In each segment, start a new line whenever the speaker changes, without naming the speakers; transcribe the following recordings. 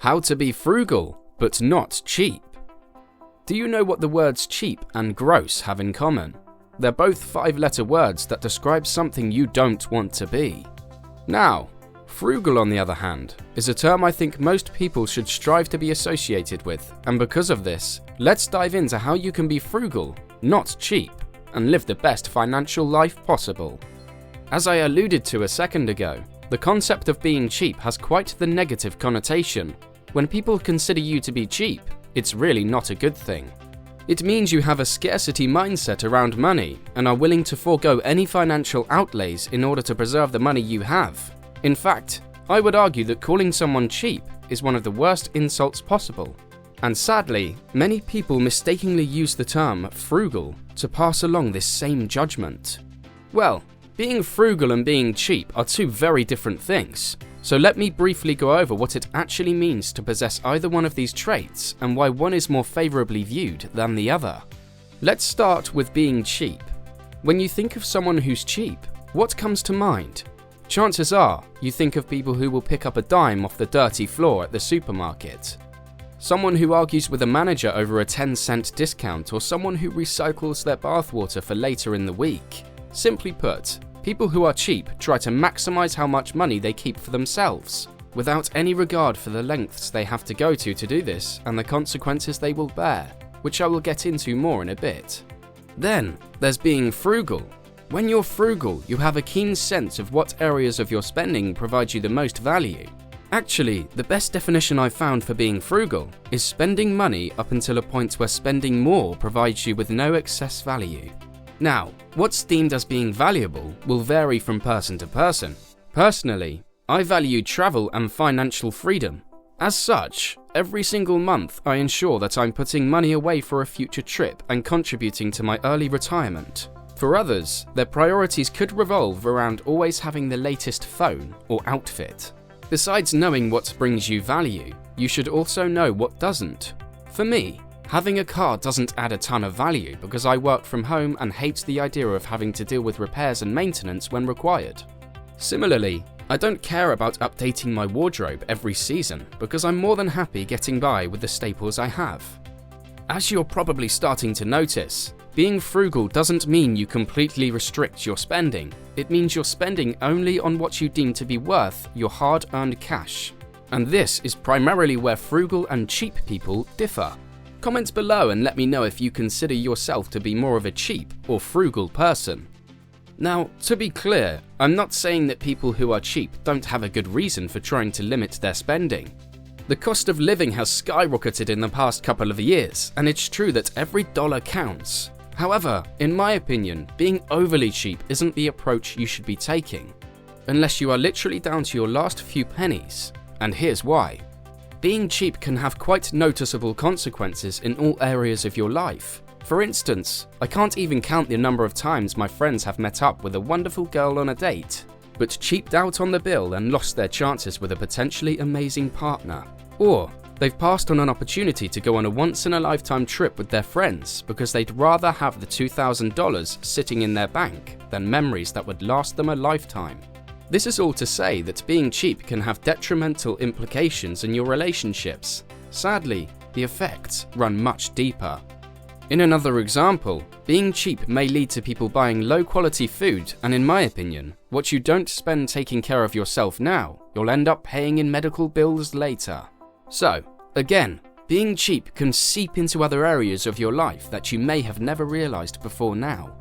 How to be frugal, but not cheap. Do you know what the words cheap and gross have in common? They're both 5-letter words that describe something you don't want to be. Now, frugal on the other hand, is a term I think most people should strive to be associated with, and because of this, let's dive into how you can be frugal, not cheap, and live the best financial life possible. As I alluded to a second ago, the concept of being cheap has quite the negative connotation. When people consider you to be cheap, it's really not a good thing. It means you have a scarcity mindset around money and are willing to forego any financial outlays in order to preserve the money you have. In fact, I would argue that calling someone cheap is one of the worst insults possible. And sadly, many people mistakenly use the term frugal to pass along this same judgment. Well, being frugal and being cheap are two very different things. So let me briefly go over what it actually means to possess either one of these traits and why one is more favorably viewed than the other. Let's start with being cheap. When you think of someone who's cheap, what comes to mind? Chances are you think of people who will pick up a dime off the dirty floor at the supermarket. Someone who argues with a manager over a 10-cent discount, or someone who recycles their bathwater for later in the week. Simply put, people who are cheap try to maximize how much money they keep for themselves, without any regard for the lengths they have to go to do this and the consequences they will bear, which I will get into more in a bit. Then, there's being frugal. When you're frugal, you have a keen sense of what areas of your spending provide you the most value. Actually, the best definition I've found for being frugal is spending money up until a point where spending more provides you with no excess value. Now, what's deemed as being valuable will vary from person to person. Personally, I value travel and financial freedom. As such, every single month I ensure that I'm putting money away for a future trip and contributing to my early retirement. For others, their priorities could revolve around always having the latest phone or outfit. Besides knowing what brings you value, you should also know what doesn't. For me, having a car doesn't add a ton of value because I work from home and hate the idea of having to deal with repairs and maintenance when required. Similarly, I don't care about updating my wardrobe every season because I'm more than happy getting by with the staples I have. As you're probably starting to notice, being frugal doesn't mean you completely restrict your spending. It means you're spending only on what you deem to be worth your hard-earned cash. And this is primarily where frugal and cheap people differ. Comment below and let me know if you consider yourself to be more of a cheap or frugal person. Now, to be clear, I'm not saying that people who are cheap don't have a good reason for trying to limit their spending. The cost of living has skyrocketed in the past couple of years, and it's true that every dollar counts. However, in my opinion, being overly cheap isn't the approach you should be taking, unless you are literally down to your last few pennies. And here's why. Being cheap can have quite noticeable consequences in all areas of your life. For instance, I can't even count the number of times my friends have met up with a wonderful girl on a date, but cheaped out on the bill and lost their chances with a potentially amazing partner. Or they've passed on an opportunity to go on a once-in-a-lifetime trip with their friends because they'd rather have the $2,000 sitting in their bank than memories that would last them a lifetime. This is all to say that being cheap can have detrimental implications in your relationships. Sadly, the effects run much deeper. In another example, being cheap may lead to people buying low-quality food, and in my opinion, what you don't spend taking care of yourself now, you'll end up paying in medical bills later. So, again, being cheap can seep into other areas of your life that you may have never realized before now.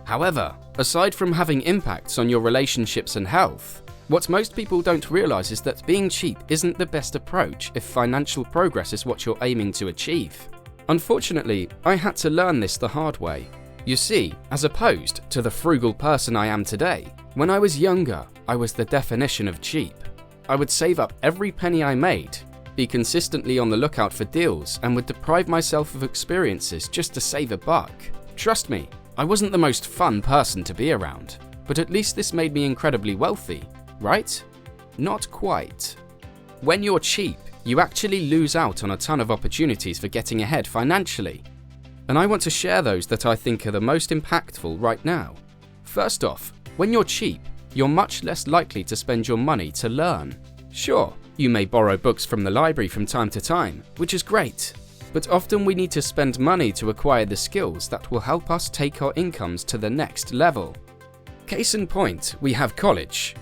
However, aside from having impacts on your relationships and health, what most people don't realize is that being cheap isn't the best approach if financial progress is what you're aiming to achieve. Unfortunately, I had to learn this the hard way. You see, as opposed to the frugal person I am today, when I was younger, I was the definition of cheap. I would save up every penny I made, be consistently on the lookout for deals, and would deprive myself of experiences just to save a buck. Trust me, I wasn't the most fun person to be around, but at least this made me incredibly wealthy, right? Not quite. When you're cheap, you actually lose out on a ton of opportunities for getting ahead financially. And I want to share those that I think are the most impactful right now. First off, when you're cheap, you're much less likely to spend your money to learn. Sure, You may borrow books from the library from time to time, which is great, but often we need to spend money to acquire the skills that will help us take our incomes to the next level. Case in point, we have college.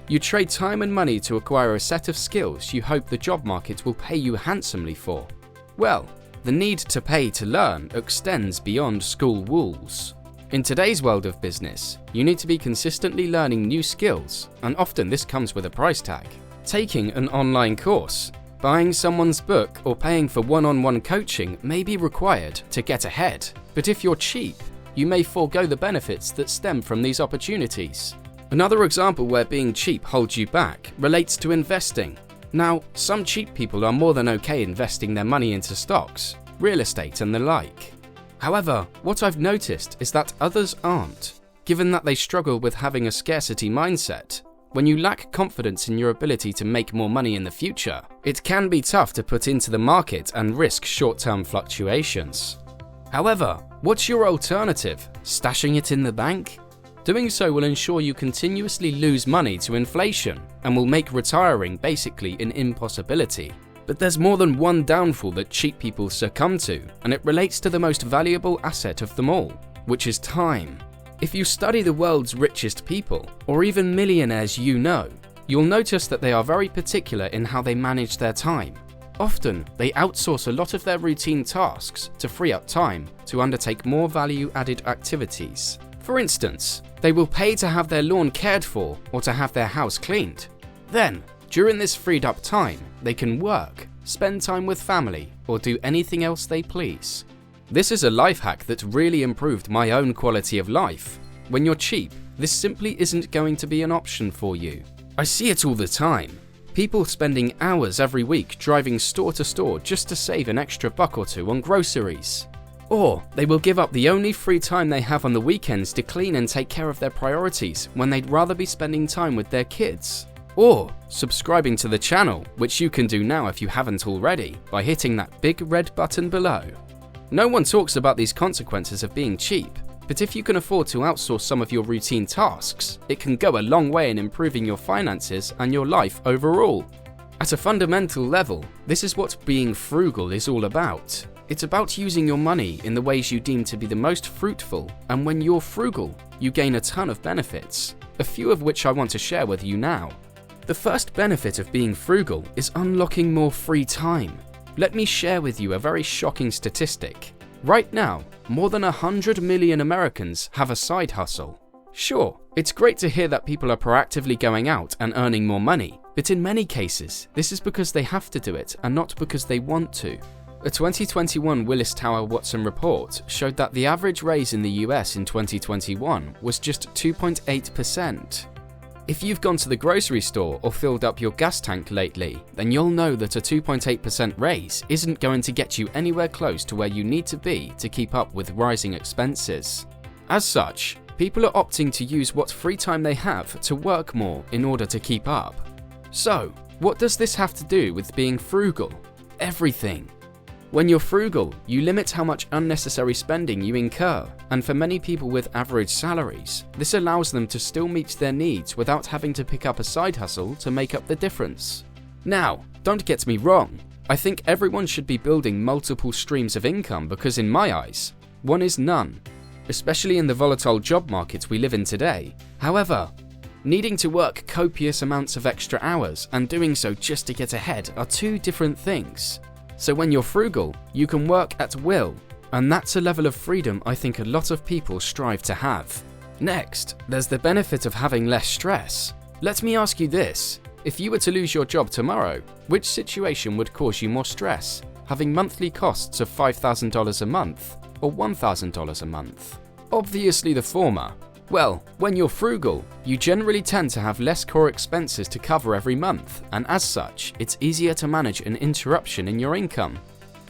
You trade time and money to acquire a set of skills you hope the job market will pay you handsomely for. Well, the need to pay to learn extends beyond school walls. In today's world of business, you need to be consistently learning new skills, and often this comes with a price tag. Taking an online course, buying someone's book, or paying for one-on-one coaching may be required to get ahead, but if you're cheap, you may forego the benefits that stem from these opportunities. Another example where being cheap holds you back relates to investing. Now, some cheap people are more than okay investing their money into stocks, real estate, and the like. However, what I've noticed is that others aren't, given that they struggle with having a scarcity mindset. When you lack confidence in your ability to make more money in the future, it can be tough to put into the market and risk short-term fluctuations. However, what's your alternative? Stashing it in the bank? Doing so will ensure you continuously lose money to inflation and will make retiring basically an impossibility. But there's more than one downfall that cheap people succumb to, and it relates to the most valuable asset of them all, which is time. If you study the world's richest people, or even millionaires you know, you'll notice that they are very particular in how they manage their time. Often, they outsource a lot of their routine tasks to free up time to undertake more value-added activities. For instance, they will pay to have their lawn cared for or to have their house cleaned. Then, during this freed up time, they can work, spend time with family, or do anything else they please. This is a life hack that really improved my own quality of life. When you're cheap, this simply isn't going to be an option for you. I see it all the time. People spending hours every week driving store to store just to save an extra buck or two on groceries. Or they will give up the only free time they have on the weekends to clean and take care of their priorities when they'd rather be spending time with their kids. Or subscribing to the channel, which you can do now if you haven't already, by hitting that big red button below. No one talks about these consequences of being cheap, but if you can afford to outsource some of your routine tasks, it can go a long way in improving your finances and your life overall. At a fundamental level, this is what being frugal is all about. It's about using your money in the ways you deem to be the most fruitful, and when you're frugal, you gain a ton of benefits, a few of which I want to share with you now. The first benefit of being frugal is unlocking more free time. Let me share with you a very shocking statistic. Right now, more than 100 million Americans have a side hustle. Sure, it's great to hear that people are proactively going out and earning more money, but in many cases, this is because they have to do it and not because they want to. A 2021 Willis Tower Watson report showed that the average raise in the US in 2021 was just 2.8%. If you've gone to the grocery store or filled up your gas tank lately, then you'll know that a 2.8% raise isn't going to get you anywhere close to where you need to be to keep up with rising expenses. As such, people are opting to use what free time they have to work more in order to keep up. So, what does this have to do with being frugal? Everything. When you're frugal, you limit how much unnecessary spending you incur, and for many people with average salaries, this allows them to still meet their needs without having to pick up a side hustle to make up the difference. Now, don't get me wrong, I think everyone should be building multiple streams of income because in my eyes, one is none, especially in the volatile job market we live in today. However, needing to work copious amounts of extra hours and doing so just to get ahead are two different things. So when you're frugal, you can work at will, and that's a level of freedom I think a lot of people strive to have. Next, there's the benefit of having less stress. Let me ask you this, if you were to lose your job tomorrow, which situation would cause you more stress? Having monthly costs of $5,000 a month or $1,000 a month? Obviously the former. Well, when you're frugal, you generally tend to have less core expenses to cover every month, and as such, it's easier to manage an interruption in your income,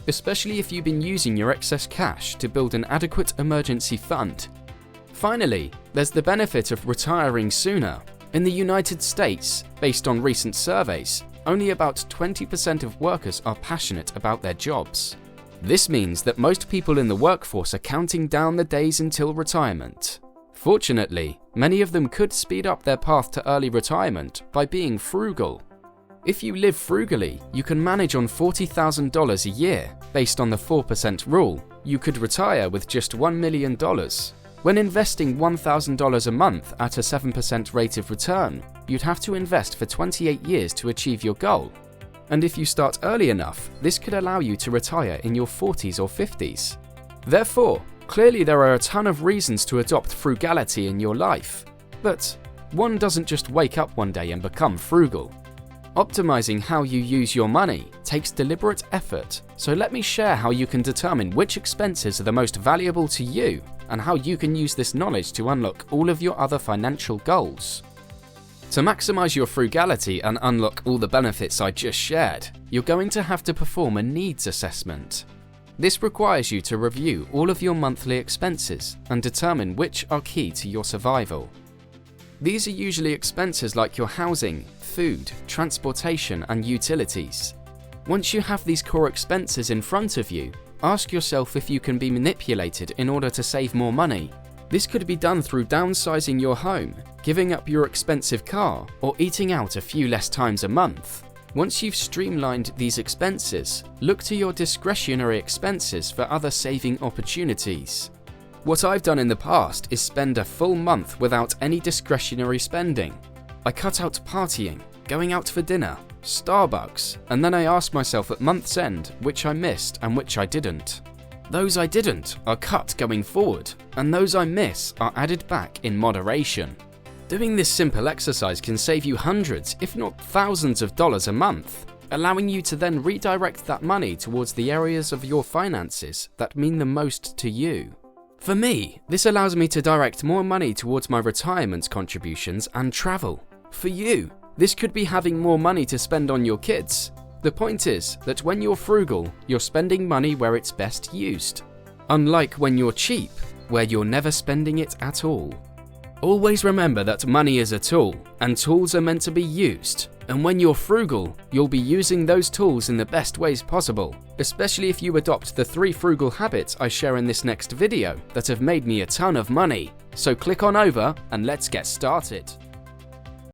especially if you've been using your excess cash to build an adequate emergency fund. Finally, there's the benefit of retiring sooner. In the United States, based on recent surveys, only about 20% of workers are passionate about their jobs. This means that most people in the workforce are counting down the days until retirement. Fortunately, many of them could speed up their path to early retirement by being frugal. If you live frugally, you can manage on $40,000 a year. Based on the 4% rule, you could retire with just $1 million. When investing $1,000 a month at a 7% rate of return, you'd have to invest for 28 years to achieve your goal. And if you start early enough, this could allow you to retire in your 40s or 50s. Therefore, clearly there are a ton of reasons to adopt frugality in your life. But one doesn't just wake up one day and become frugal. Optimizing how you use your money takes deliberate effort, so let me share how you can determine which expenses are the most valuable to you and how you can use this knowledge to unlock all of your other financial goals. To maximize your frugality and unlock all the benefits I just shared, you're going to have to perform a needs assessment. This requires you to review all of your monthly expenses and determine which are key to your survival. These are usually expenses like your housing, food, transportation, and utilities. Once you have these core expenses in front of you, ask yourself if you can be manipulated in order to save more money. This could be done through downsizing your home, giving up your expensive car, or eating out a few less times a month. Once you've streamlined these expenses, look to your discretionary expenses for other saving opportunities. What I've done in the past is spend a full month without any discretionary spending. I cut out partying, going out for dinner, Starbucks, and then I ask myself at month's end which I missed and which I didn't. Those I didn't are cut going forward, and those I miss are added back in moderation. Doing this simple exercise can save you hundreds, if not thousands of dollars a month, allowing you to then redirect that money towards the areas of your finances that mean the most to you. For me, this allows me to direct more money towards my retirement contributions and travel. For you, this could be having more money to spend on your kids. The point is that when you're frugal, you're spending money where it's best used. Unlike when you're cheap, where you're never spending it at all. Always remember that money is a tool, and tools are meant to be used. And when you're frugal, you'll be using those tools in the best ways possible, especially if you adopt the 3 frugal habits I share in this next video that have made me a ton of money. So click on over and let's get started.